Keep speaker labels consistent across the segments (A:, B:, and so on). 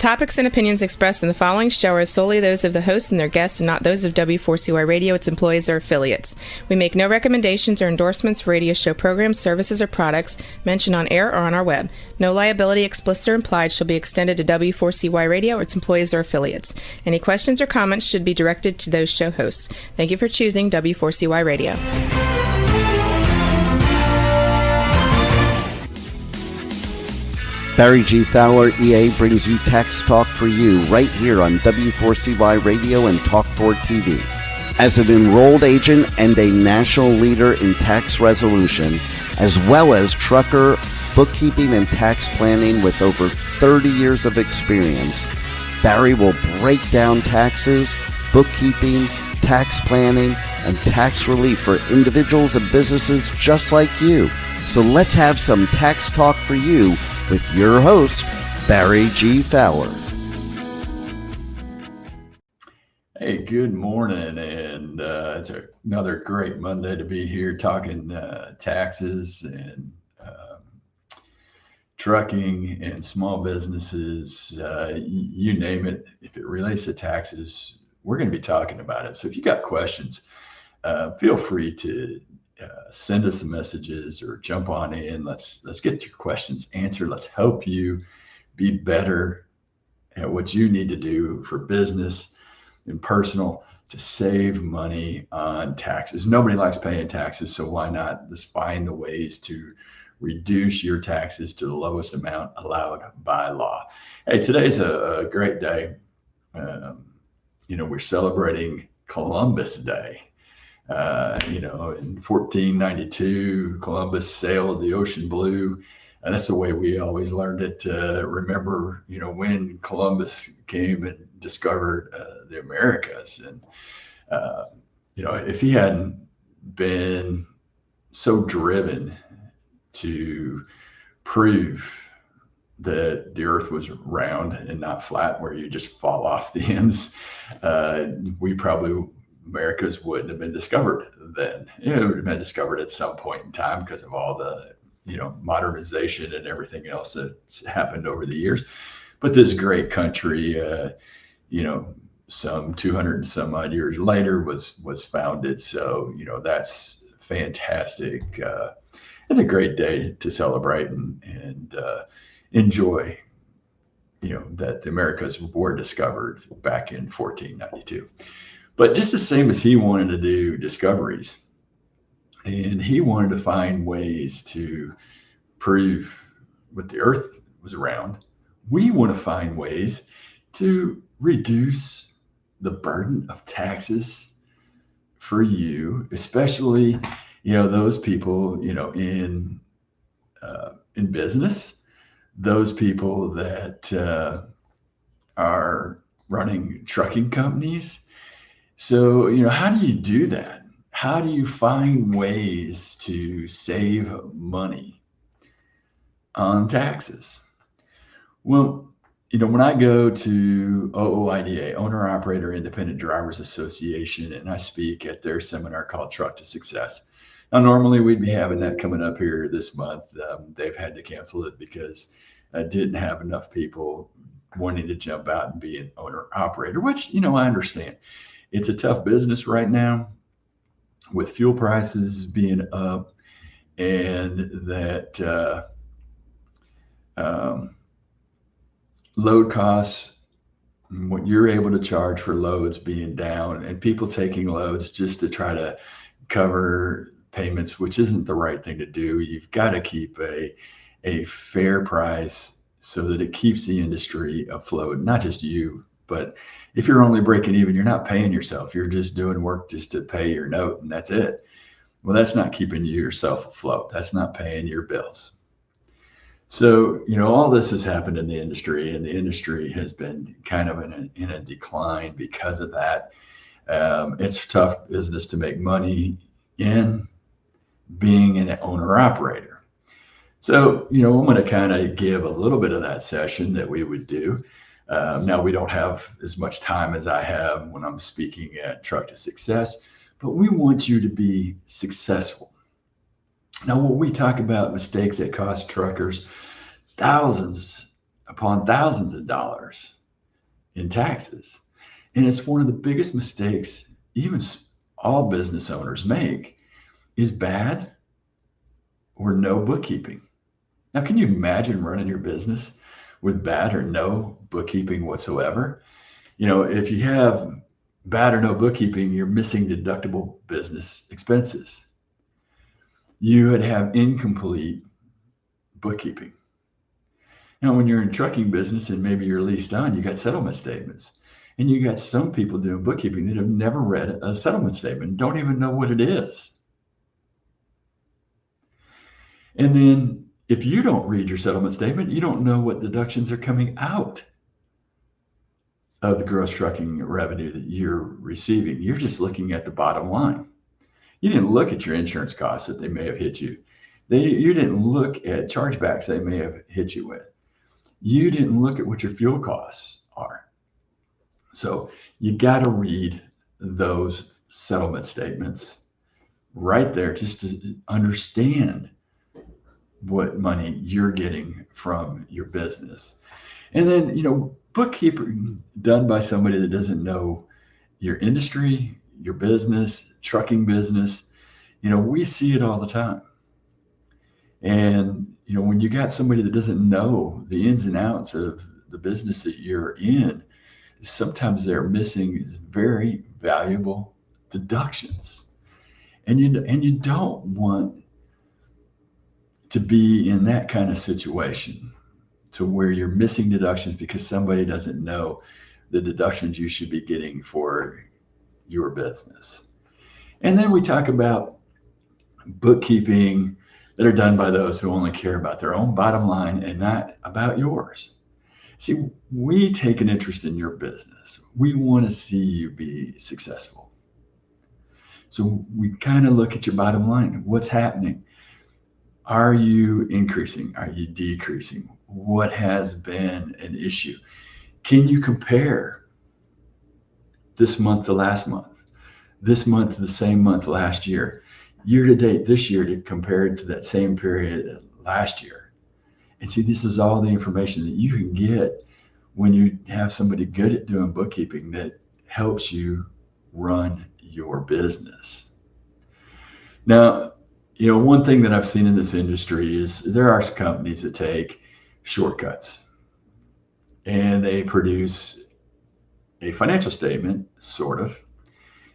A: topics and opinions expressed in the following show are solely those of the hosts and their guests and not those of W4CY Radio, its employees, or affiliates. We make no recommendations or endorsements for radio show programs, services, or products mentioned on air or on our web. No liability, explicit or implied, shall be extended to W4CY Radio or its employees or affiliates. Any questions or comments should be directed to those show hosts. Thank you for choosing W4CY Radio.
B: Barry G. Fowler, EA, brings you Tax Talk for You right here on W4CY Radio and Talk4 TV. As an enrolled agent and a national leader in tax resolution, as well as trucker bookkeeping and tax planning with over 30 years of experience, Barry will break down taxes, bookkeeping, tax planning, and tax relief for individuals and businesses just like you. So let's have some Tax Talk for You with your host, Barry G. Fowler.
C: Hey, good morning, and it's another great Monday to be here talking taxes and trucking and small businesses, you name it. If it relates to taxes, we're going to be talking about it. So if you got questions, feel free to send us some messages or jump on in. Let's get your questions answered. Let's help you be better at what you need to do for business and personal to save money on taxes. Nobody likes paying taxes, so why not just find the ways to reduce your taxes to the lowest amount allowed by law. Hey, today's a great day. We're celebrating Columbus Day. In 1492, Columbus sailed the ocean blue. And that's the way we always learned it. Remember, when Columbus came and discovered the Americas. And, if he hadn't been so driven to prove that the earth was round and not flat where you just fall off the ends, Americas wouldn't have been discovered then. It would have been discovered at some point in time because of all the, modernization and everything else that's happened over the years. But this great country, some 200 and some odd years later was founded. So, that's fantastic. It's a great day to celebrate and enjoy, that the Americas were discovered back in 1492. But just the same as he wanted to do discoveries, and he wanted to find ways to prove that the earth was round, we want to find ways to reduce the burden of taxes for you, especially, those people, in business, those people that are running trucking companies. So, how do you do that? How do you find ways to save money on taxes? Well, when I go to OOIDA, Owner Operator Independent Drivers Association, and I speak at their seminar called Truck to Success. Now, normally we'd be having that coming up here this month. They've had to cancel it because I didn't have enough people wanting to jump out and be an owner operator, which, I understand. It's a tough business right now with fuel prices being up and that load costs, what you're able to charge for loads being down, and people taking loads just to try to cover payments, which isn't the right thing to do. You've got to keep a fair price so that it keeps the industry afloat, not just you, but if you're only breaking even, you're not paying yourself. You're just doing work just to pay your note, and that's it. Well, that's not keeping yourself afloat. That's not paying your bills. So, all this has happened in the industry, and the industry has been kind of in a decline because of that. It's a tough business to make money in being an owner-operator. So, I'm going to kind of give a little bit of that session that we would do. Now, we don't have as much time as I have when I'm speaking at Truck to Success, but we want you to be successful. Now, when we talk about mistakes that cost truckers thousands upon thousands of dollars, in taxes. And it's one of the biggest mistakes even all business owners make is bad or no bookkeeping. Now, can you imagine running your business with bad or no bookkeeping whatsoever? If you have bad or no bookkeeping, you're missing deductible business expenses. You would have incomplete bookkeeping. Now, when you're in trucking business and maybe you're leased on, you got settlement statements. And you got some people doing bookkeeping that have never read a settlement statement, don't even know what it is. And then if you don't read your settlement statement, you don't know what deductions are coming out of the gross trucking revenue that you're receiving. You're just looking at the bottom line. You didn't look at your insurance costs that they may have hit you. You didn't look at chargebacks they may have hit you with. You didn't look at what your fuel costs are. So you got to read those settlement statements right there just to understand what money you're getting from your business. And then, bookkeeping done by somebody that doesn't know your industry, your business, trucking business, we see it all the time. And, when you got somebody that doesn't know the ins and outs of the business that you're in, sometimes they're missing very valuable deductions. And you don't want to be in that kind of situation to where you're missing deductions because somebody doesn't know the deductions you should be getting for your business. And then we talk about bookkeeping that are done by those who only care about their own bottom line and not about yours. See, we take an interest in your business. We want to see you be successful. So we kind of look at your bottom line. What's happening? Are you increasing? Are you decreasing? What has been an issue? Can you compare this month to last month? This month to the same month last year? Year to date this year to compare it to that same period last year? And see, this is all the information that you can get when you have somebody good at doing bookkeeping that helps you run your business. Now, one thing that I've seen in this industry is there are some companies that take shortcuts and they produce a financial statement, sort of,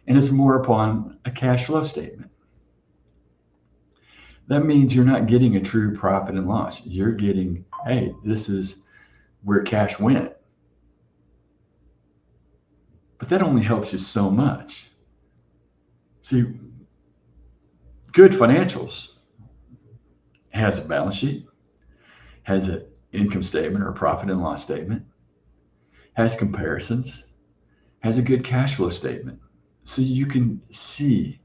C: and it's more upon a cash flow statement. That means you're not getting a true profit and loss. You're getting, hey, this is where cash went. But that only helps you so much. See, good financials has a balance sheet, has an income statement or a profit and loss statement, has comparisons, has a good cash flow statement. So you can see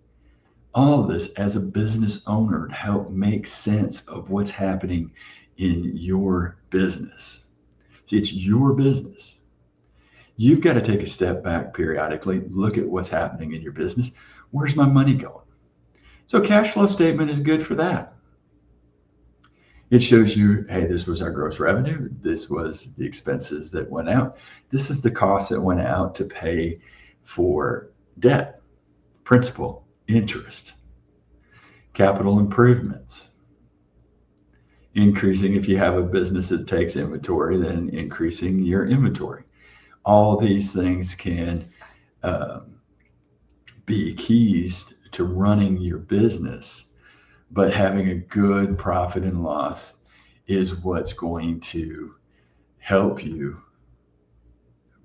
C: all of this as a business owner to help make sense of what's happening in your business. See, it's your business. You've got to take a step back periodically, look at what's happening in your business. Where's my money going? So cash flow statement is good for that. It shows you, hey, this was our gross revenue. This was the expenses that went out. This is the cost that went out to pay for debt, principal, interest, capital improvements, increasing if you have a business that takes inventory, then increasing your inventory. All these things can be keys to running your business, but having a good profit and loss is what's going to help you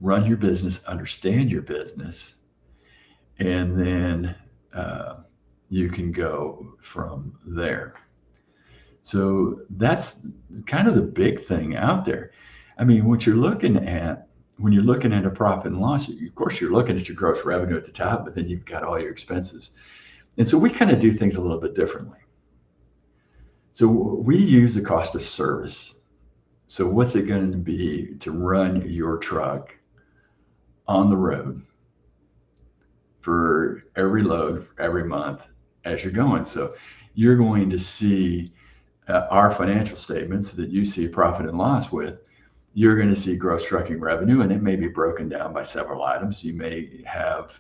C: run your business, understand your business, and then you can go from there. So that's kind of the big thing out there. I mean, when you're looking at a profit and loss, of course, you're looking at your gross revenue at the top, but then you've got all your expenses. And so we kind of do things a little bit differently. So we use the cost of service. So what's it going to be to run your truck on the road for every load, every month as you're going? So you're going to see our financial statements that you see profit and loss with. you're going to see gross trucking revenue, and it may be broken down by several items. You may have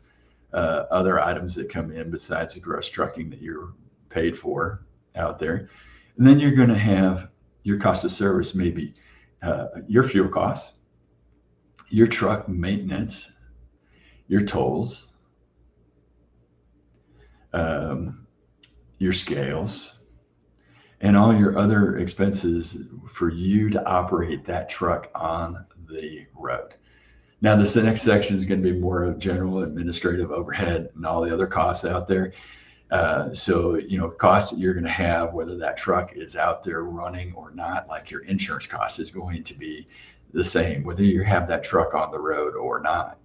C: other items that come in besides the gross trucking that you're paid for out there. And then you're going to have your cost of service, maybe your fuel costs, your truck maintenance, your tolls, your scales, and all your other expenses for you to operate that truck on the road. Now, this next section is going to be more of general administrative overhead and all the other costs out there. So, costs that you're going to have, whether that truck is out there running or not, like your insurance cost is going to be the same, whether you have that truck on the road or not.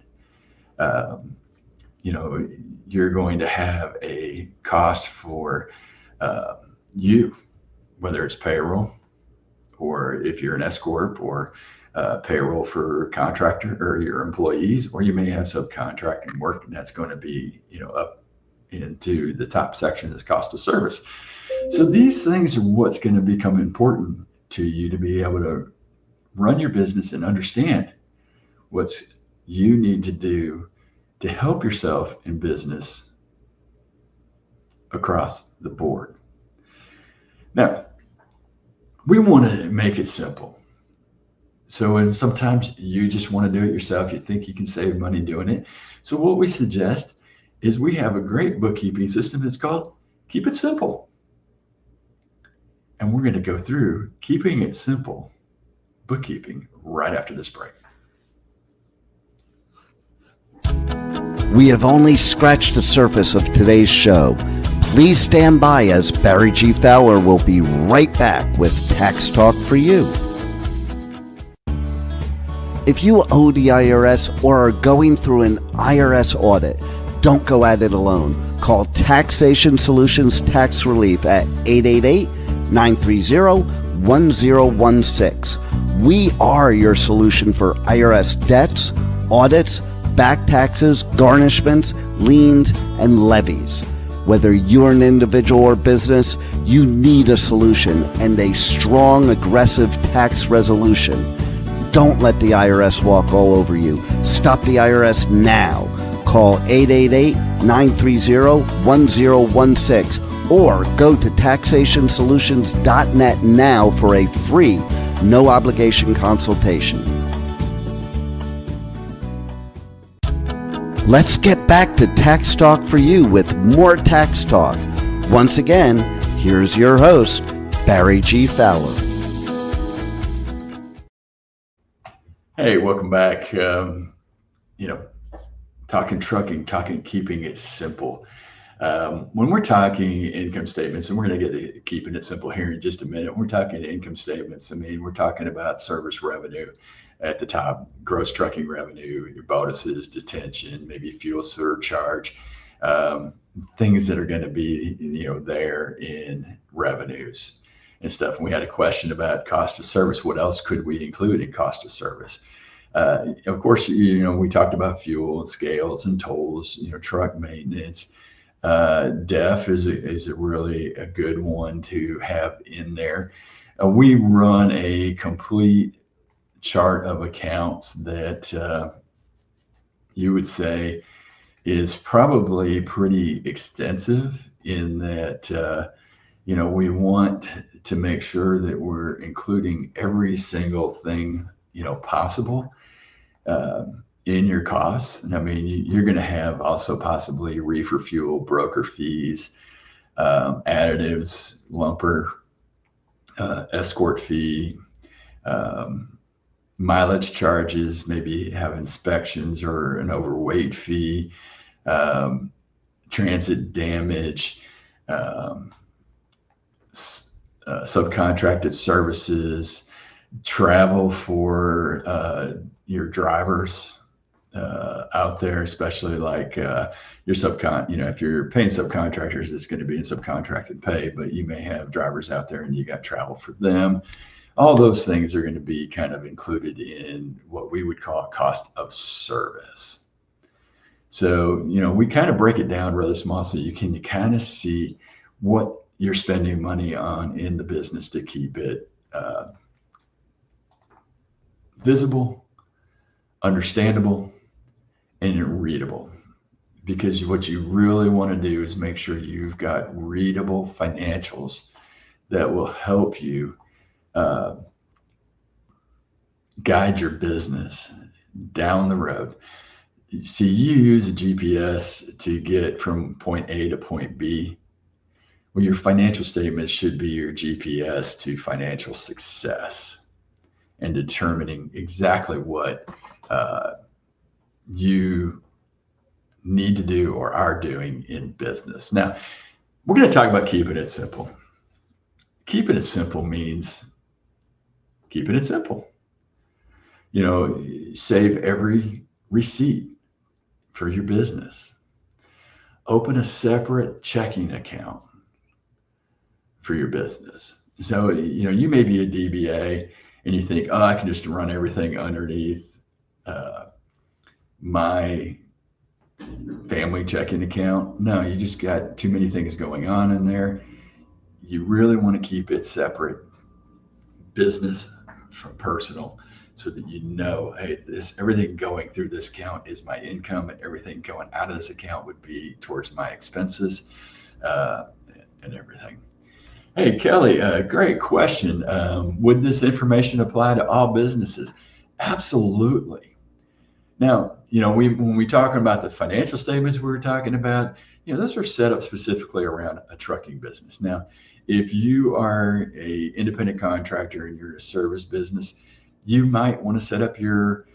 C: You're going to have a cost for you, whether it's payroll, or if you're an S corp, or payroll for contractor or your employees, or you may have subcontracting work, and that's going to be up into the top section is cost of service. So these things are what's going to become important to you to be able to run your business and understand what you need to do to help yourself in business across the board. Now, we want to make it simple. And sometimes you just want to do it yourself. You think you can save money doing it. So what we suggest is we have a great bookkeeping system. It's called Keep It Simple. And we're going to go through keeping it simple bookkeeping right after this break.
B: We have only scratched the surface of today's show. Please stand by as Barry G. Fowler will be right back with Tax Talk for You. If you owe the IRS or are going through an IRS audit, don't go at it alone. Call Taxation Solutions Tax Relief at 888-930-1016. We are your solution for IRS debts, audits, back taxes, garnishments, liens, and levies. Whether you're an individual or business, you need a solution and a strong, aggressive tax resolution. Don't let the IRS walk all over you. Stop the IRS now. Call 888-930-1016 or go to taxationsolutions.net now for a free, no obligation consultation. Let's get back to Tax Talk for You with more Tax Talk. Once again, here's your host, Barry G. Fowler.
C: Hey, welcome back. Talking trucking, talking keeping it simple. When we're talking income statements, and we're going to get to keeping it simple here in just a minute, we're talking income statements. We're talking about service revenue at the top, gross trucking revenue, your bonuses, detention, maybe fuel surcharge, things that are going to be, there in revenues and stuff. And we had a question about cost of service. What else could we include in cost of service? Of course, we talked about fuel and scales and tolls, truck maintenance. DEF is a really a good one to have in there. We run a complete chart of accounts that you would say is probably pretty extensive in that, we want to make sure that we're including every single thing, possible in your costs. You're going to have also possibly reefer fuel, broker fees, additives, lumper, escort fee, mileage charges, maybe have inspections or an overweight fee, transit damage, subcontracted services, travel for your drivers out there, especially like your if you're paying subcontractors, it's going to be in subcontracted pay, but you may have drivers out there and you got travel for them. All those things are going to be kind of included in what we would call cost of service. So, we kind of break it down really small so you can kind of see what you're spending money on in the business to keep it, visible, understandable, and readable. Because what you really want to do is make sure you've got readable financials that will help you uh, guide your business down the road. See, you use a GPS to get from point A to point B. Well, your financial statements should be your GPS to financial success and determining exactly what you need to do or are doing in business. Now, we're going to talk about keeping it simple. Keeping it simple means keeping it simple. Save every receipt for your business. Open a separate checking account for your business. So, you may be a DBA and you think, oh, I can just run everything underneath my family checking account. No, you just got too many things going on in there. You really want to keep it separate, business from personal, so that hey, everything going through this account is my income, and everything going out of this account would be towards my expenses and everything. Hey, Kelly, great question. Would this information apply to all businesses? Absolutely. Now, when we talking about the financial statements we were talking about, those are set up specifically around a trucking business. Now, if you are a independent contractor and you're a service business, you might want to set up your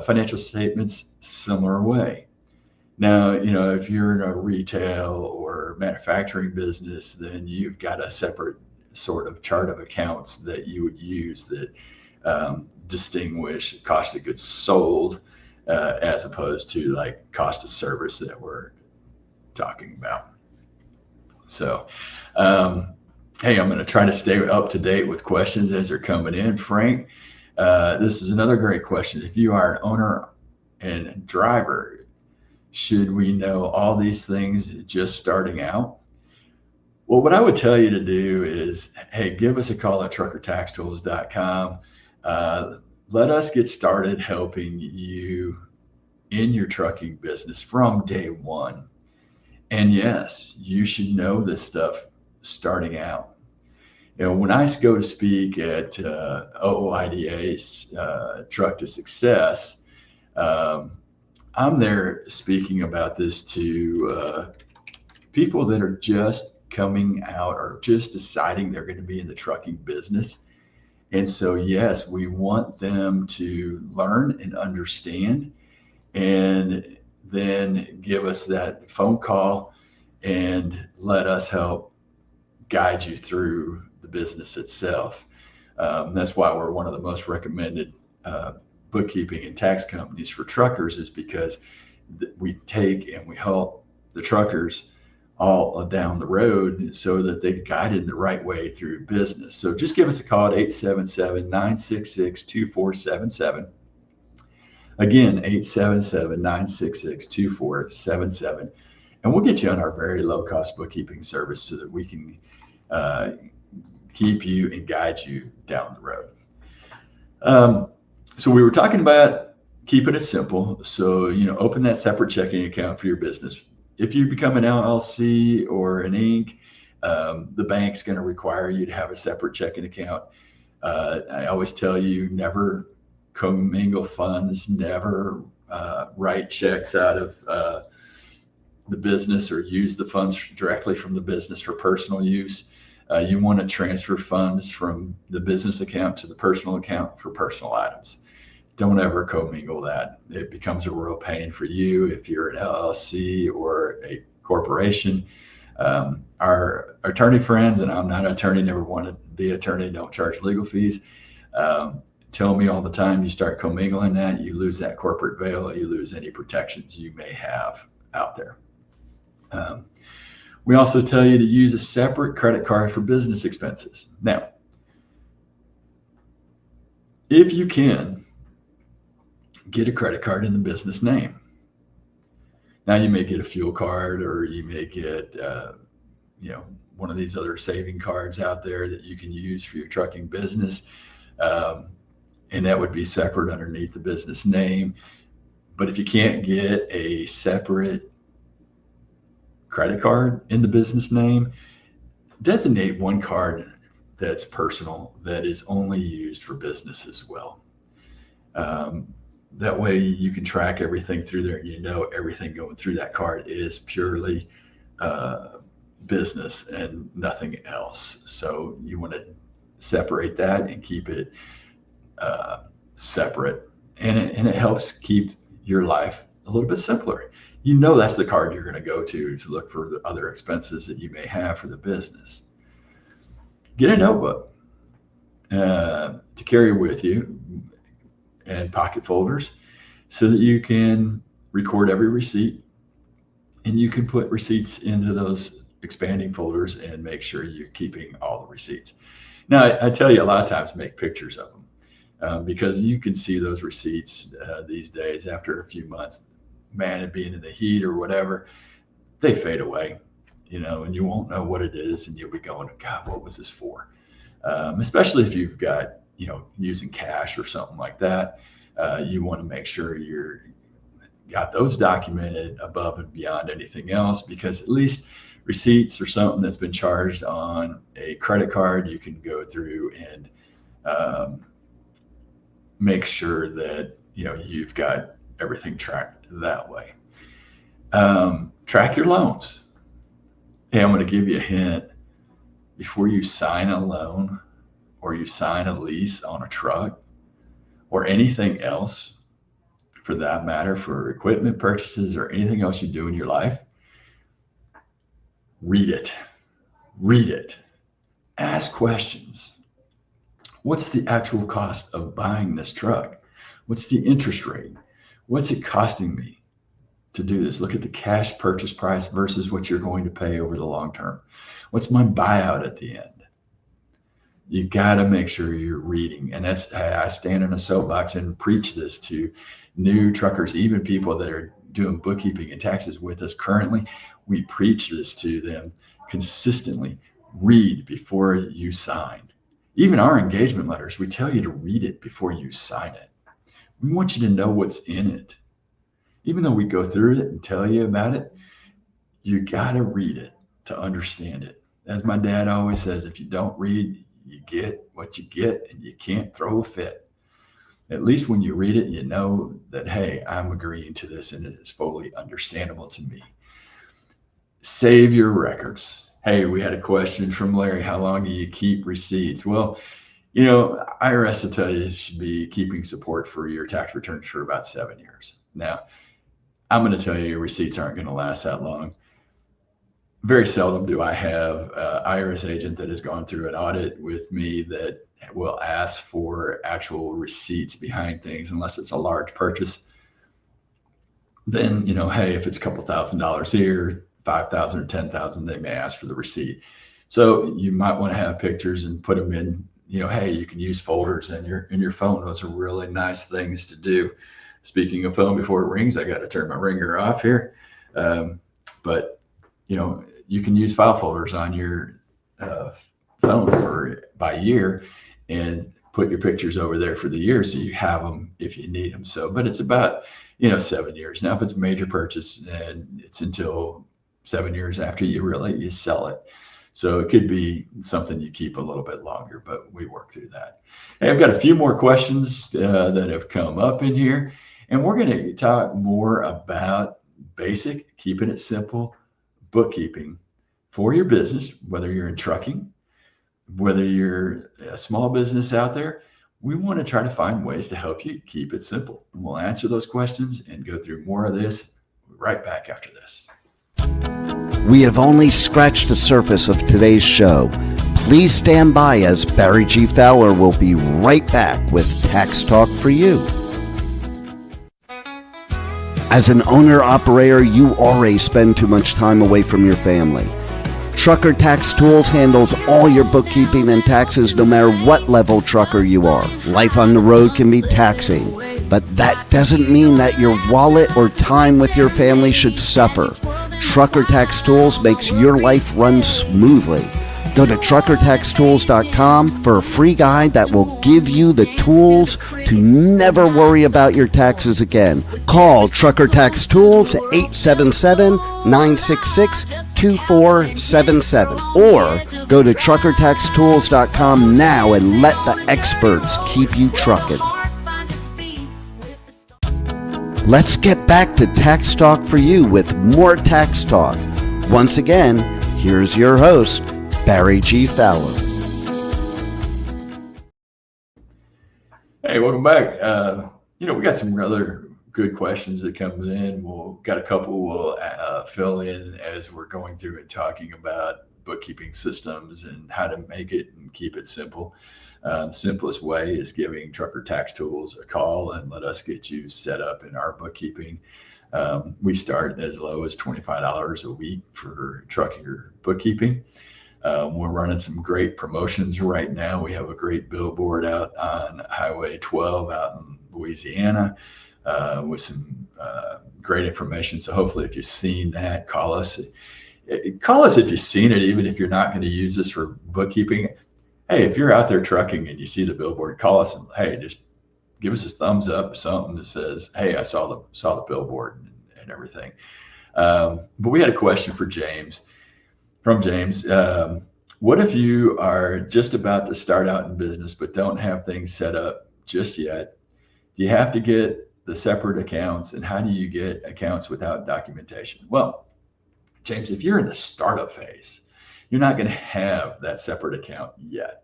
C: financial statements similar way. Now, if you're in a retail or manufacturing business, then you've got a separate sort of chart of accounts that you would use that distinguish cost of goods sold as opposed to like cost of service that we're talking about. So, hey, I'm going to try to stay up to date with questions as they're coming in. Frank, this is another great question. If you are an owner and driver, should we know all these things just starting out? Well, what I would tell you to do is, hey, give us a call at truckertaxtools.com. Let us get started helping you in your trucking business from day one. And yes, you should know this stuff starting out. When I go to speak at OOIDA's Truck to Success, I'm there speaking about this to people that are just coming out or just deciding they're going to be in the trucking business. And so, yes, we want them to learn and understand, and then give us that phone call and let us help guide you through the business itself. That's why we're one of the most recommended bookkeeping and tax companies for truckers, is because we take and we help the truckers all down the road so that they guided the right way through business. So just give us a call at 877-966-2477. Again, 877-966-2477. And we'll get you on our very low cost bookkeeping service so that we can keep you and guide you down the road. So we were talking about keeping it simple. So, open that separate checking account for your business. If you become an LLC or an Inc., the bank's going to require you to have a separate checking account. I always tell you, never commingle funds, never write checks out of the business or use the funds directly from the business for personal use. You want to transfer funds from the business account to the personal account for personal items. Don't ever commingle that. It becomes a real pain for you if you're an LLC or a corporation. Our attorney friends, and I'm not an attorney, never want to be an attorney, don't charge legal fees, tell me all the time, you start commingling that, you lose that corporate veil, you lose any protections you may have out there. We also tell you to use a separate credit card for business expenses. Now, if you can, get a credit card in the business name. Now, you may get a fuel card, or you may get one of these other saving cards out there that you can use for your trucking business. and that would be separate underneath the business name. But if you can't get a separate credit card in the business name, designate one card that's personal that is only used for business as well. That way you can track everything through there. You know everything going through that card is purely business and nothing else. So you want to separate that and keep it separate, and it helps keep your life a little bit simpler. You know that's the card you're going to go to look for the other expenses that you may have for the business. Get a notebook to carry with you and pocket folders so that you can record every receipt, and you can put receipts into those expanding folders and make sure you're keeping all the receipts. Now, I tell you, a lot of times make pictures of them because you can see those receipts these days after a few months, man, it being in the heat or whatever, they fade away, and you won't know what it is, and you'll be going, God, what was this for? Especially if you've got, using cash or something like that. You want to make sure you're got those documented above and beyond anything else, because at least receipts or something that's been charged on a credit card, you can go through and make sure that you've got everything tracked that way. Track your loans. Hey, I'm going to give you a hint. Before you sign a loan or you sign a lease on a truck or anything else, for that matter, for equipment purchases or anything else you do in your life, read it. Read it. Ask questions. What's the actual cost of buying this truck? What's the interest rate? What's it costing me to do this? Look at the cash purchase price versus what you're going to pay over the long term. What's my buyout at the end? You got to make sure you're reading. And I stand in a soapbox and preach this to new truckers, even people that are doing bookkeeping and taxes with us currently. We preach this to them consistently. Read before you sign. Even our engagement letters, we tell you to read it before you sign it. We want you to know what's in it. Even though we go through it and tell you about it, you got to read it to understand it. As my dad always says, if you don't read, you get what you get, and you can't throw a fit. At least when you read it, you know that, hey, I'm agreeing to this and it's fully understandable to me. Save your records. Hey, we had a question from Larry. How long do you keep receipts? Well, IRS will tell you should be keeping support for your tax returns for about 7 years. Now, I'm going to tell you your receipts aren't going to last that long. Very seldom do I have an IRS agent that has gone through an audit with me that will ask for actual receipts behind things unless it's a large purchase. Then, hey, if it's a couple $1,000s here, 5,000 or 10,000, they may ask for the receipt. So you might want to have pictures and put them in, hey, you can use folders in your phone. Those are really nice things to do. Speaking of phone, before it rings, I got to turn my ringer off here. But you can use file folders on your phone by year and put your pictures over there for the year, so you have them if you need them. So, but it's about 7 years. Now, if it's a major purchase, and it's until 7 years after you sell it. So it could be something you keep a little bit longer, but we work through that. Hey, I've got a few more questions that have come up in here, and we're going to talk more about basic, keeping it simple bookkeeping for your business, whether you're in trucking, whether you're a small business out there. We want to try to find ways to help you keep it simple. And we'll answer those questions and go through more of this right back after this.
B: We have only scratched the surface of today's show. Please stand by, as Barry G. Fowler will be right back with Tax Talk for You. As an owner-operator, you already spend too much time away from your family. Trucker Tax Tools handles all your bookkeeping and taxes no matter what level trucker you are. Life on the road can be taxing, but that doesn't mean that your wallet or time with your family should suffer. Trucker Tax Tools makes your life run smoothly. Go to truckertaxtools.com for a free guide that will give you the tools to never worry about your taxes again. Call Trucker Tax Tools at 877-966-2477 or go to truckertaxtools.com now and let the experts keep you trucking. Let's get back to Tax Talk for You with more Tax Talk. Once again, here's your host, Barry G. Fowler.
C: Hey, welcome back. We got some other good questions that come in. Got a couple we'll fill in as we're going through and talking about bookkeeping systems and how to make it and keep it simple. The simplest way is giving Trucker Tax Tools a call and let us get you set up in our bookkeeping. We start as low as $25 a week for Trucker Bookkeeping. We're running some great promotions right now. We have a great billboard out on Highway 12 out in Louisiana with some great information. So hopefully if you've seen that, call us. Call us if you've seen it, even if you're not going to use this for bookkeeping. Hey, if you're out there trucking and you see the billboard, call us and hey, just give us a thumbs up or something that says, hey, I saw the billboard and everything. But we had a question for James. From James, what if you are just about to start out in business but don't have things set up just yet? Do you have to get the separate accounts, and how do you get accounts without documentation? Well, James, if you're in the startup phase, you're not going to have that separate account yet.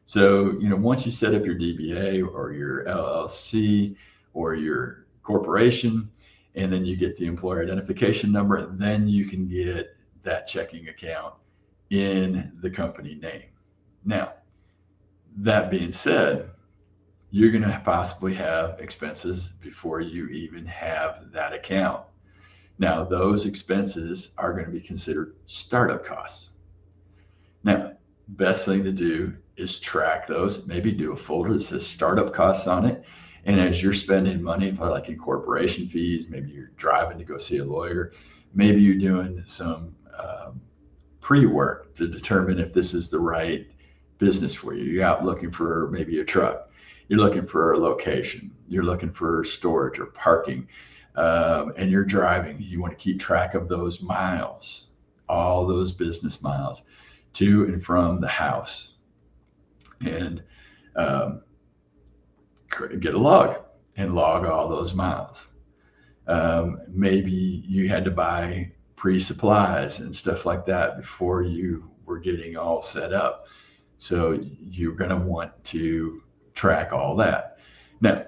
C: So, once you set up your DBA or your LLC or your corporation, and then you get the employer identification number, then you can get that checking account in the company name. Now, that being said, you're going to possibly have expenses before you even have that account. Now, those expenses are going to be considered startup costs. Now, best thing to do is track those. Maybe do a folder that says startup costs on it. And as you're spending money for like incorporation fees, maybe you're driving to go see a lawyer, maybe you're doing some pre-work to determine if this is the right business for you. You're out looking for maybe a truck. You're looking for a location. You're looking for storage or parking. And you're driving. You want to keep track of those miles, all those business miles to and from the house, and get a log and log all those miles. Maybe you had to buy pre-supplies and stuff like that before you were getting all set up. So you're going to want to track all that. Now,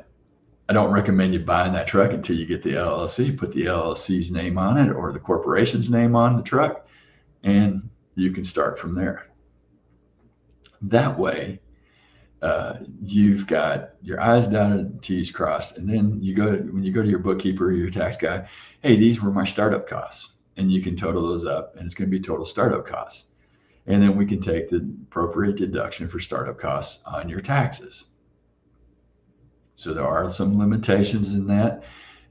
C: I don't recommend you buying that truck until you get the LLC, put the LLC's name on it or the corporation's name on the truck, and you can start from there. That way, you've got your I's dotted and T's crossed, and then when you go to your bookkeeper or your tax guy, hey, these were my startup costs, and you can total those up, and it's going to be total startup costs. And then we can take the appropriate deduction for startup costs on your taxes. So there are some limitations in that,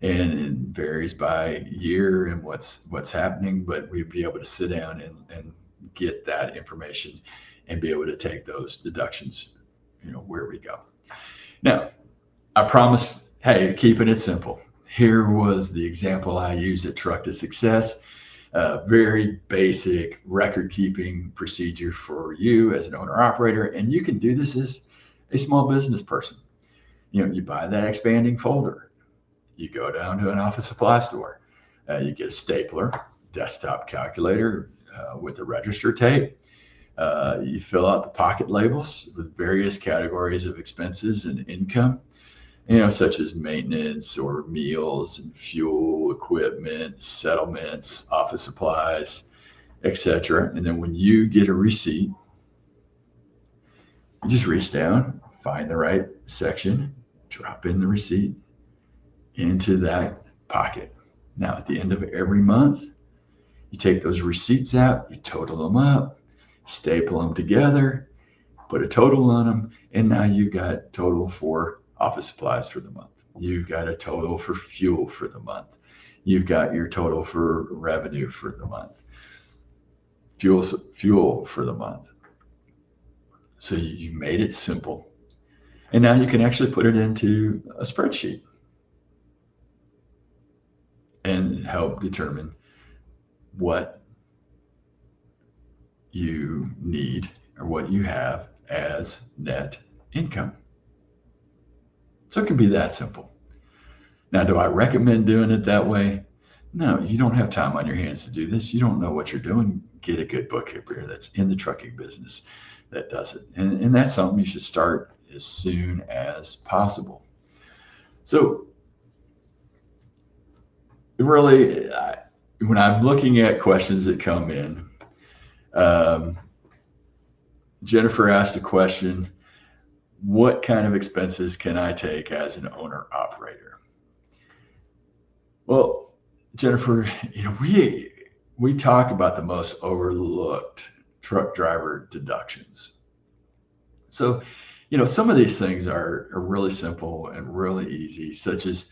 C: and it varies by year and what's happening, but we'd be able to sit down and get that information and be able to take those deductions, where we go. Now, I promise, hey, keeping it simple. Here was the example I used at Truck to Success. Very basic record keeping procedure for you as an owner operator, and you can do this as a small business person. You buy that expanding folder, you go down to an office supply store, you get a stapler, desktop calculator with a register tape. You fill out the pocket labels with various categories of expenses and income, such as maintenance or meals and fuel, equipment, settlements, office supplies, etc. And then when you get a receipt, you just reach down, find the right section, drop in the receipt into that pocket. Now, at the end of every month, you take those receipts out, you total them up, staple them together, put a total on them, and now you've got total for office supplies for the month. You've got a total for fuel for the month. You've got your total for revenue for the month. fuel for the month. So you made it simple. And now you can actually put it into a spreadsheet and help determine what you need or what you have as net income. So it can be that simple. Now, do I recommend doing it that way? No, you don't have time on your hands to do this. You don't know what you're doing. Get a good bookkeeper that's in the trucking business that does it. And that's something you should start as soon as possible. So really, when I'm looking at questions that come in, Jennifer asked a question, what kind of expenses can I take as an owner operator? Well, Jennifer, we talk about the most overlooked truck driver deductions. So, some of these things are really simple and really easy, such as,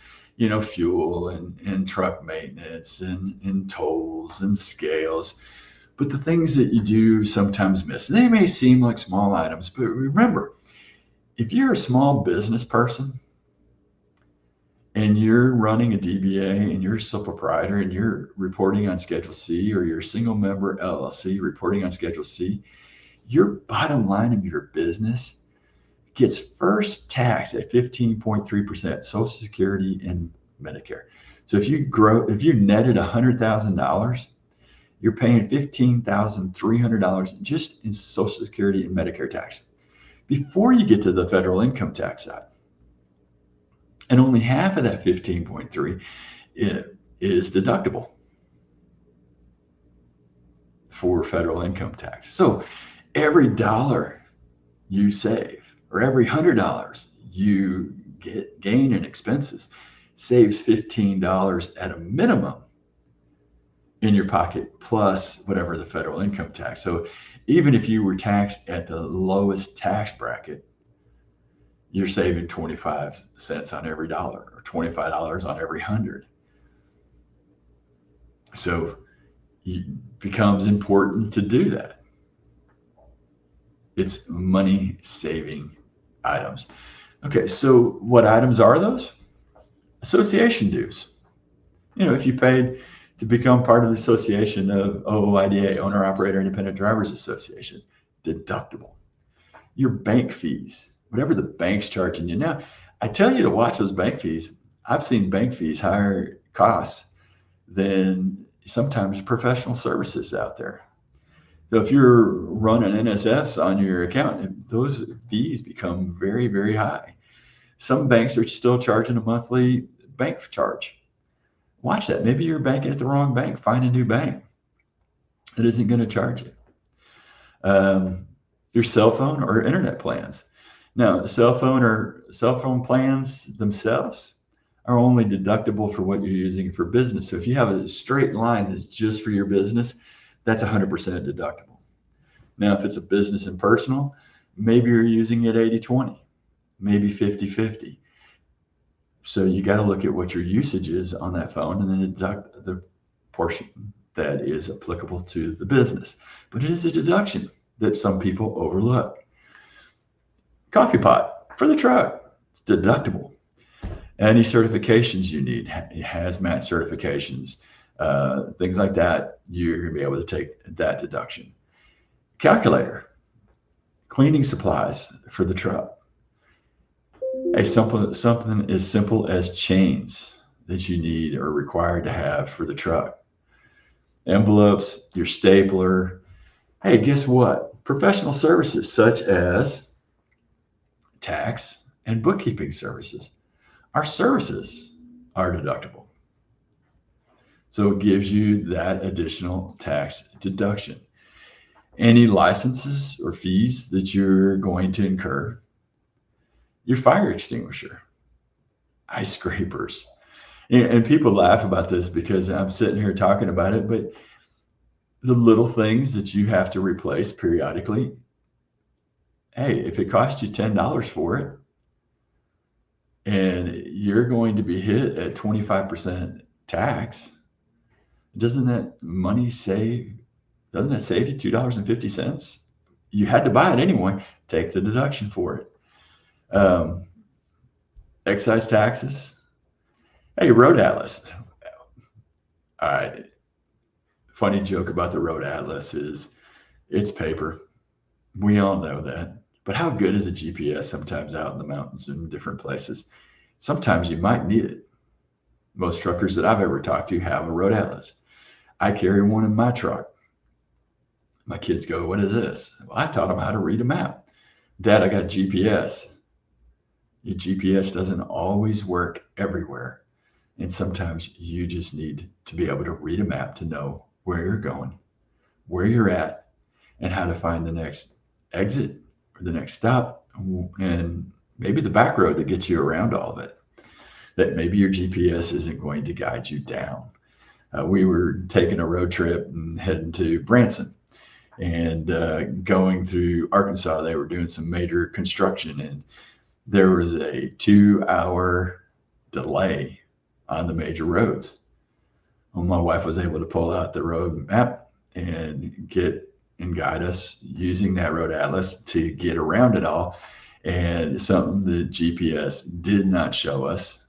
C: fuel and truck maintenance and tolls and scales. But the things that you do sometimes miss, they may seem like small items, but remember, if you're a small business person and you're running a DBA and you're a sole proprietor and you're reporting on Schedule C, or you're a single member LLC reporting on Schedule C, your bottom line of your business gets first taxed at 15.3%, Social Security and Medicare. So if you netted $100,000, you're paying $15,300 just in Social Security and Medicare tax before you get to the federal income tax side. And only half of that 15.3 is deductible for federal income tax. So every dollar you save, or every $100 you gain in expenses, saves $15 at a minimum in your pocket, plus whatever the federal income tax. So even if you were taxed at the lowest tax bracket, you're saving 25 cents on every dollar, or $25 on every 100. So it becomes important to do that. It's money saving items. Okay, so what items are those? Association dues. If you paid to become part of the association of OOIDA, Owner Operator Independent Drivers Association, deductible. Your bank fees, whatever the bank's charging you. Now, I tell you to watch those bank fees. I've seen bank fees higher costs than sometimes professional services out there. So if you're running NSFs on your account, those fees become very, very high. Some banks are still charging a monthly bank charge. Watch that. Maybe you're banking at the wrong bank. Find a new bank that isn't going to charge you. Your cell phone or internet plans. Now, cell phone plans themselves are only deductible for what you're using for business. So if you have a straight line that's just for your business, that's 100% deductible. Now, if it's a business and personal, maybe you're using it 80-20, maybe 50-50. So you got to look at what your usage is on that phone and then deduct the portion that is applicable to the business. But it is a deduction that some people overlook. Coffee pot for the truck, it's deductible. Any certifications you need, hazmat certifications, things like that, you're going to be able to take that deduction. Calculator, cleaning supplies for the truck. Something as simple as chains that you need or required to have for the truck. Envelopes, your stapler. Hey, guess what? Professional services such as tax and bookkeeping services. Our services are deductible. So it gives you that additional tax deduction. Any licenses or fees that you're going to incur, your fire extinguisher, ice scrapers. And people laugh about this because I'm sitting here talking about it, but the little things that you have to replace periodically, hey, if it costs you $10 for it, and you're going to be hit at 25% tax, doesn't that money save Doesn't that save you $2.50? You had to buy it anyway. Take the deduction for it. Excise taxes. Hey, road atlas. All right. Funny joke about the road atlas is it's paper. We all know that. But how good is a GPS sometimes out in the mountains and different places? Sometimes you might need it. Most truckers that I've ever talked to have a road atlas. I carry one in my truck. My kids go, what is this? Well, I taught them how to read a map. Dad, I got GPS. Your GPS doesn't always work everywhere. And sometimes you just need to be able to read a map to know where you're going, where you're at, and how to find the next exit or the next stop, and maybe the back road that gets you around all of it. That maybe your GPS isn't going to guide you down. We were taking a road trip and heading to Branson, and going through Arkansas. They were doing some major construction, and there was a 2-hour delay on the major roads. Well, my wife was able to pull out the road map and guide us using that road atlas to get around it all, and something the GPS did not show us.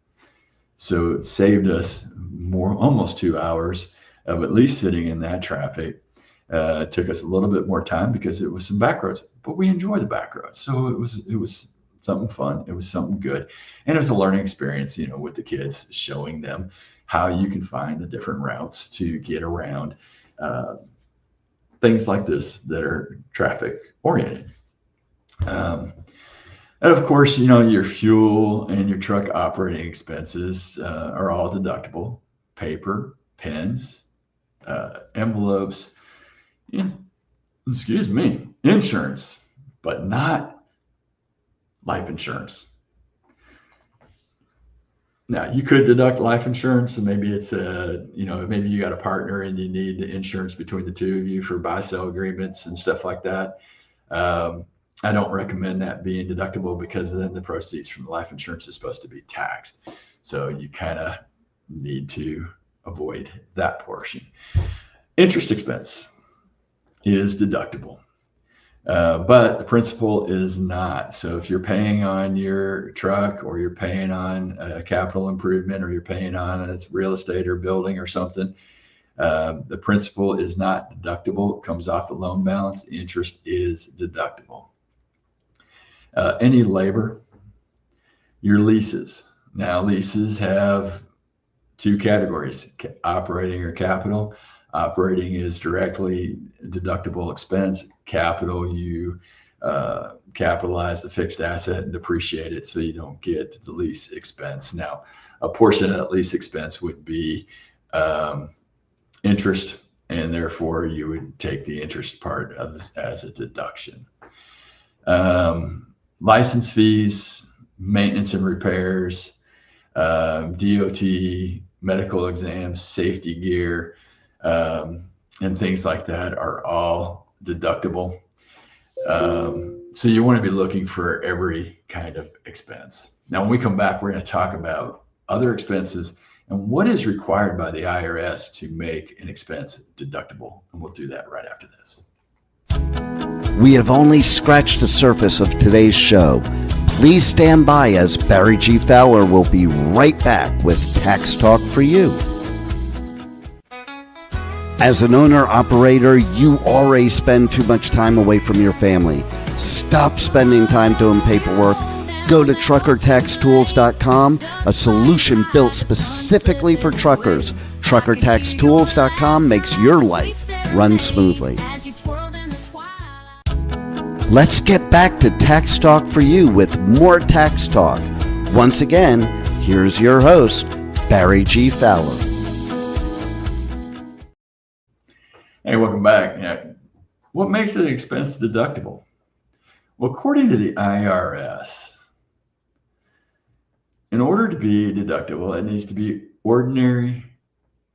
C: So it saved us almost 2 hours of at least sitting in that traffic. It took us a little bit more time because it was some back roads, but we enjoy the back roads. So it was something fun. It was something good. And it was a learning experience, with the kids, showing them how you can find the different routes to get around things like this that are traffic oriented. And of course, your fuel and your truck operating expenses are all deductible. Paper, pens, envelopes, insurance, but not life insurance. Now, you could deduct life insurance, and maybe it's maybe you got a partner and you need the insurance between the two of you for buy-sell agreements and stuff like that. I don't recommend that being deductible, because then the proceeds from the life insurance is supposed to be taxed. So you kind of need to avoid that portion. Interest expense is deductible, but the principal is not. So if you're paying on your truck, or you're paying on a capital improvement, or you're paying on its real estate or building or something, the principal is not deductible. It comes off the loan balance. The interest is deductible. Any labor, your leases. Now, leases have two categories: operating or capital. Operating is directly deductible expense. Capital, you capitalize the fixed asset and depreciate it, so you don't get the lease expense. Now, a portion of that lease expense would be interest, and therefore you would take the interest part as a deduction. License fees, maintenance and repairs, DOT, medical exams, safety gear, and things like that are all deductible. So you want to be looking for every kind of expense. Now, when we come back, we're going to talk about other expenses and what is required by the IRS to make an expense deductible. And we'll do that right after this.
B: We have only scratched the surface of today's show. Please stand by, as Barry G. Fowler will be right back with Tax Talk for You. As an owner-operator, you already spend too much time away from your family. Stop spending time doing paperwork. Go to truckertaxtools.com, a solution built specifically for truckers. Truckertaxtools.com makes your life run smoothly. Let's get back to Tax Talk for You with more Tax Talk. Once again, here's your host, Barry G. Fowler.
C: Hey, welcome back. Now, what makes an expense deductible? Well, according to the IRS, in order to be deductible, it needs to be ordinary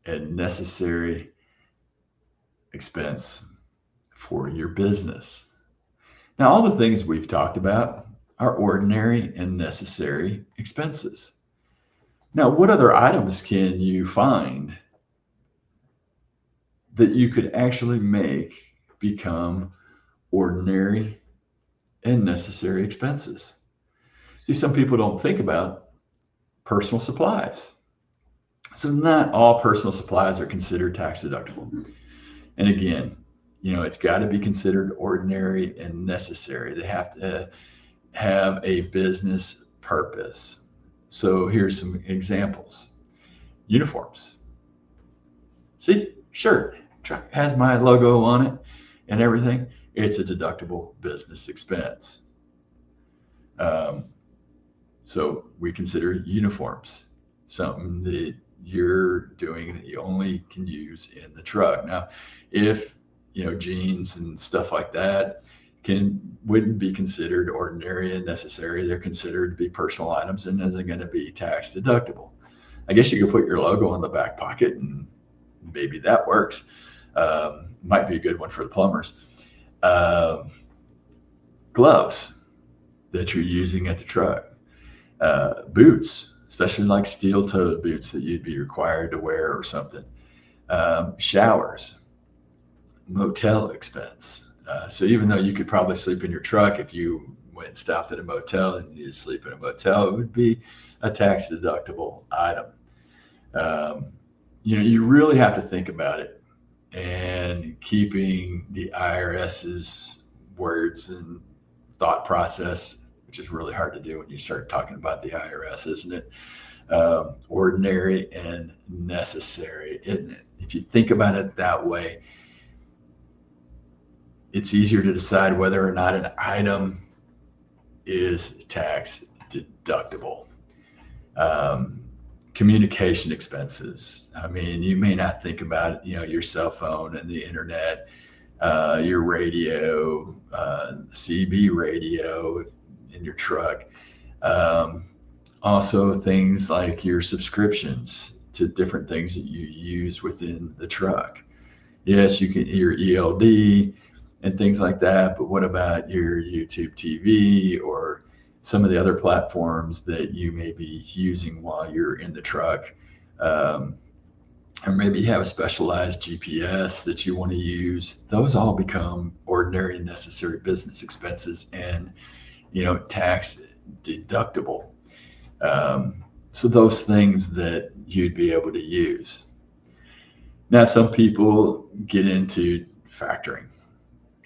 C: and necessary expense for your business. Now, all the things we've talked about are ordinary and necessary expenses. Now, what other items can you find that you could actually make become ordinary and necessary expenses. See, some people don't think about personal supplies. So not all personal supplies are considered tax deductible. And again, it's got to be considered ordinary and necessary. They have to have a business purpose. So here's some examples. Uniforms. See, shirt has my logo on it and everything. It's a deductible business expense. So we consider uniforms something that you're doing that you only can use in the truck. Now, if jeans and stuff like that wouldn't be considered ordinary and necessary, they're considered to be personal items and isn't going to be tax deductible. I guess you could put your logo on the back pocket and maybe that works. Might be a good one for the plumbers. Gloves that you're using at the truck. Boots, especially like steel-toed boots that you'd be required to wear or something. Showers, motel expense. So even though you could probably sleep in your truck, if you went and stopped at a motel and you sleep in a motel, it would be a tax deductible item. You really have to think about it, and keeping the IRS's words and thought process, which is really hard to do when you start talking about the IRS, isn't it? Ordinary and necessary, isn't it? If you think about it that way, it's easier to decide whether or not an item is tax deductible. Communication expenses. I mean, you may not think about, your cell phone and the internet, your radio, CB radio in your truck. Also things like your subscriptions to different things that you use within the truck. Yes, you can your ELD and things like that, but what about your YouTube TV or some of the other platforms that you may be using while you're in the truck? Or maybe you have a specialized GPS that you want to use. Those all become ordinary and necessary business expenses and, tax deductible. So those things that you'd be able to use. Now, some people get into factoring.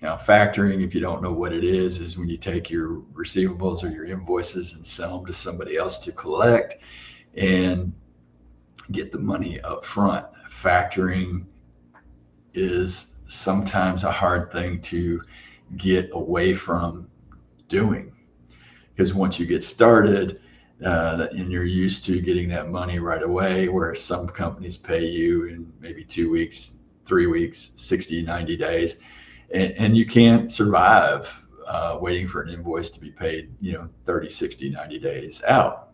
C: Now, factoring, if you don't know what it is when you take your receivables or your invoices and sell them to somebody else to collect and get the money up front. Factoring is sometimes a hard thing to get away from doing, because once you get started and you're used to getting that money right away, where some companies pay you in maybe 2 weeks, 3 weeks, 60, 90 days, and you can't survive waiting for an invoice to be paid, 30, 60, 90 days out.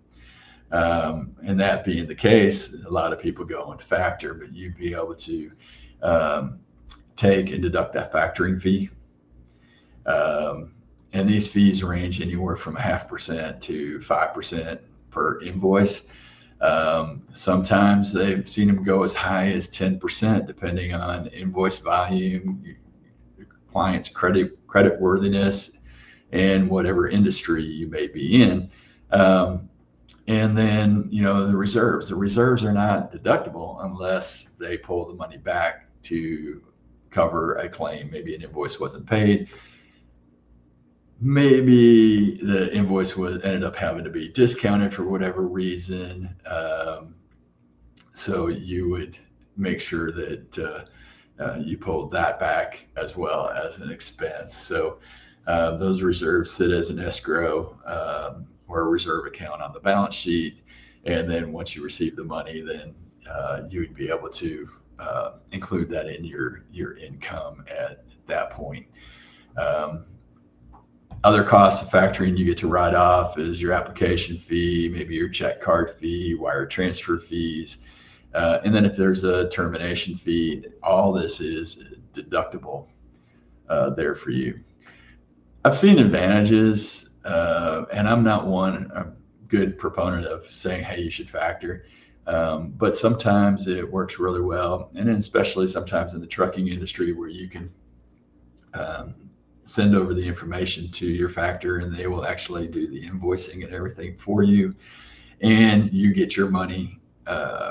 C: And that being the case, a lot of people go and factor, but you'd be able to take and deduct that factoring fee. And these fees range anywhere from 0.5% to 5% per invoice. Sometimes they've seen them go as high as 10%, depending on invoice volume, client's credit worthiness, and whatever industry you may be in. And then, the reserves. The reserves are not deductible unless they pull the money back to cover a claim. Maybe an invoice wasn't paid. Maybe the invoice ended up having to be discounted for whatever reason. So you would make sure that you pulled that back as well as an expense. So those reserves sit as an escrow or a reserve account on the balance sheet. And then once you receive the money, then you would be able to include that in your income at that point. Other costs of factoring you get to write off is your application fee, maybe your check card fee, wire transfer fees. And then if there's a termination fee, all this is deductible there for you. I've seen advantages, and I'm not a good proponent of saying, hey, you should factor. But sometimes it works really well. And then especially sometimes in the trucking industry where you can send over the information to your factor and they will actually do the invoicing and everything for you. And you get your money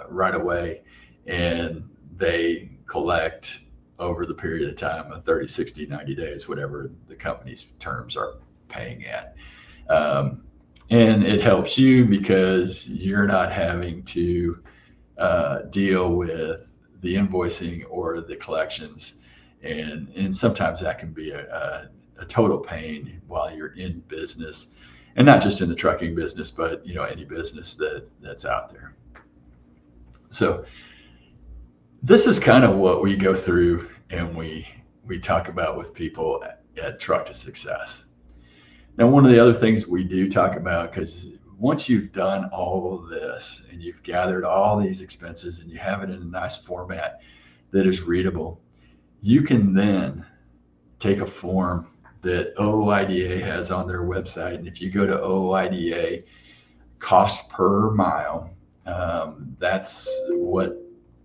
C: right away, and they collect over the period of time of 30, 60, 90 days, whatever the company's terms are paying at. And it helps you because you're not having to deal with the invoicing or the collections. And sometimes that can be a total pain while you're in business. And not just in the trucking business, but any business that's out there. So this is kind of what we go through and we talk about with people at Truck to Success. Now, one of the other things we do talk about, because once you've done all of this and you've gathered all these expenses and you have it in a nice format that is readable, you can then take a form that OOIDA has on their website. And if you go to OOIDA cost per mile, that's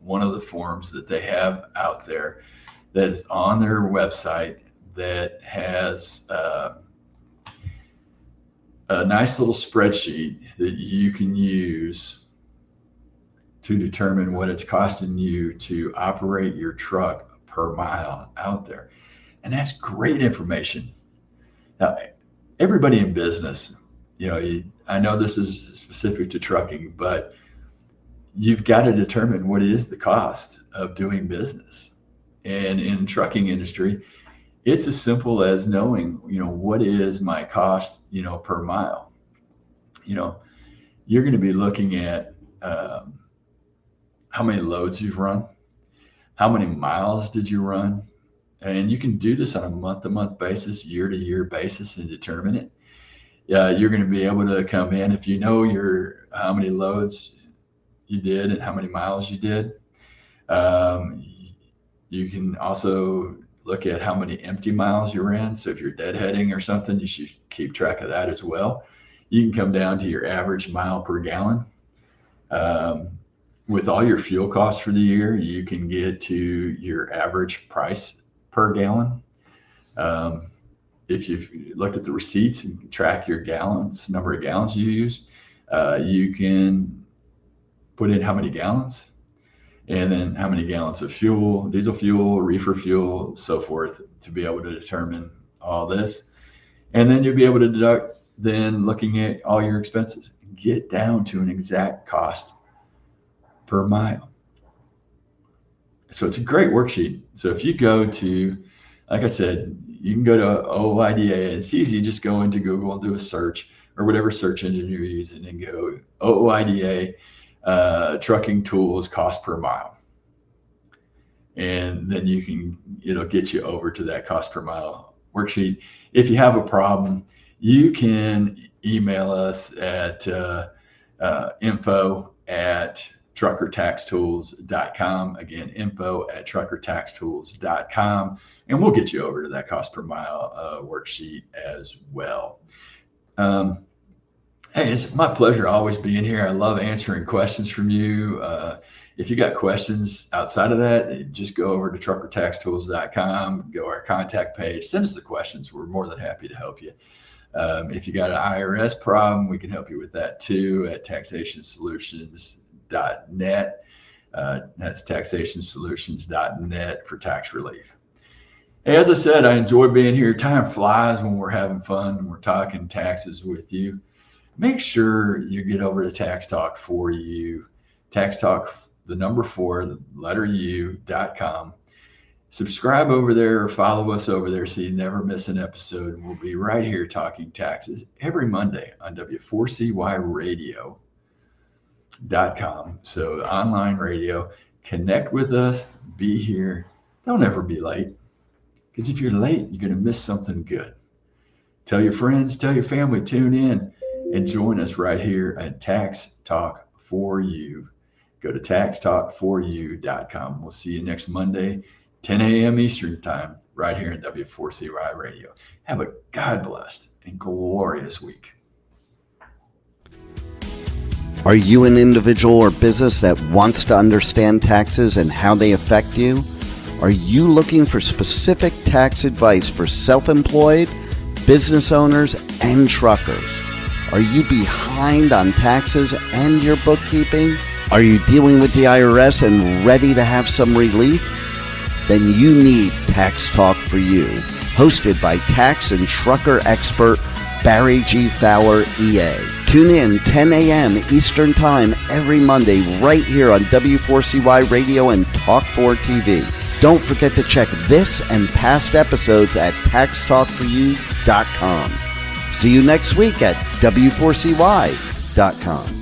C: one of the forms that they have out there that is on their website that has a nice little spreadsheet that you can use to determine what it's costing you to operate your truck per mile out there. And that's great information. Now, everybody in business, I know this is specific to trucking, but you've got to determine what is the cost of doing business. And in trucking industry, it's as simple as knowing, what is my cost, per mile. You're going to be looking at how many loads you've run, how many miles did you run. And you can do this on a month-to-month basis, year-to-year basis, and determine it. You're going to be able to come in if you know how many loads you did and how many miles you did. You can also look at how many empty miles you ran. So if you're deadheading or something, you should keep track of that as well. You can come down to your average mile per gallon. With all your fuel costs for the year, you can get to your average price per gallon. If you've looked at the receipts and track your number of gallons you use, you can put in how many gallons and then how many gallons of fuel, diesel fuel, reefer fuel, so forth, to be able to determine all this. And then you'll be able to deduct, then looking at all your expenses, get down to an exact cost per mile. So it's a great worksheet. So if you go to, like I said, you can go to OOIDA. It's easy. Just go into Google and do a search or whatever search engine you're using and go OOIDA trucking tools cost per mile. And then it'll get you over to that cost per mile worksheet. If you have a problem, you can email us at info@truckertaxtools.com. Again, info@truckertaxtools.com. And we'll get you over to that cost per mile worksheet as well. Hey, it's my pleasure always being here. I love answering questions from you. If you got questions outside of that, just go over to truckertaxtools.com, go to our contact page, send us the questions. We're more than happy to help you. If you got an IRS problem, we can help you with that too at taxationsolutions.net. That's taxationsolutions.net for tax relief. Hey, as I said, I enjoy being here. Time flies when we're having fun and we're talking taxes with you. Make sure you get over to Tax Talk for You, Tax Talk, the number 4, the letter U.com. Subscribe over there or follow us over there so you never miss an episode. And we'll be right here talking taxes every Monday on W4CYRadio.com. So online radio, connect with us, be here. Don't ever be late, because if you're late, you're going to miss something good. Tell your friends, tell your family, tune in and join us right here at Tax Talk for You. Go to taxtalkforyou.com. We'll see you next Monday, 10 a.m. Eastern Time, right here at W4CY Radio. Have a God blessed and glorious week.
B: Are you an individual or business that wants to understand taxes and how they affect you? Are you looking for specific tax advice for self-employed, business owners, and truckers? Are you behind on taxes and your bookkeeping? Are you dealing with the IRS and ready to have some relief? Then you need Tax Talk for You, hosted by tax and trucker expert Barry G. Fowler, EA. Tune in 10 a.m. Eastern Time every Monday right here on W4CY Radio and Talk4 TV. Don't forget to check this and past episodes at taxtalkforyou.com. See you next week at W4CY.com.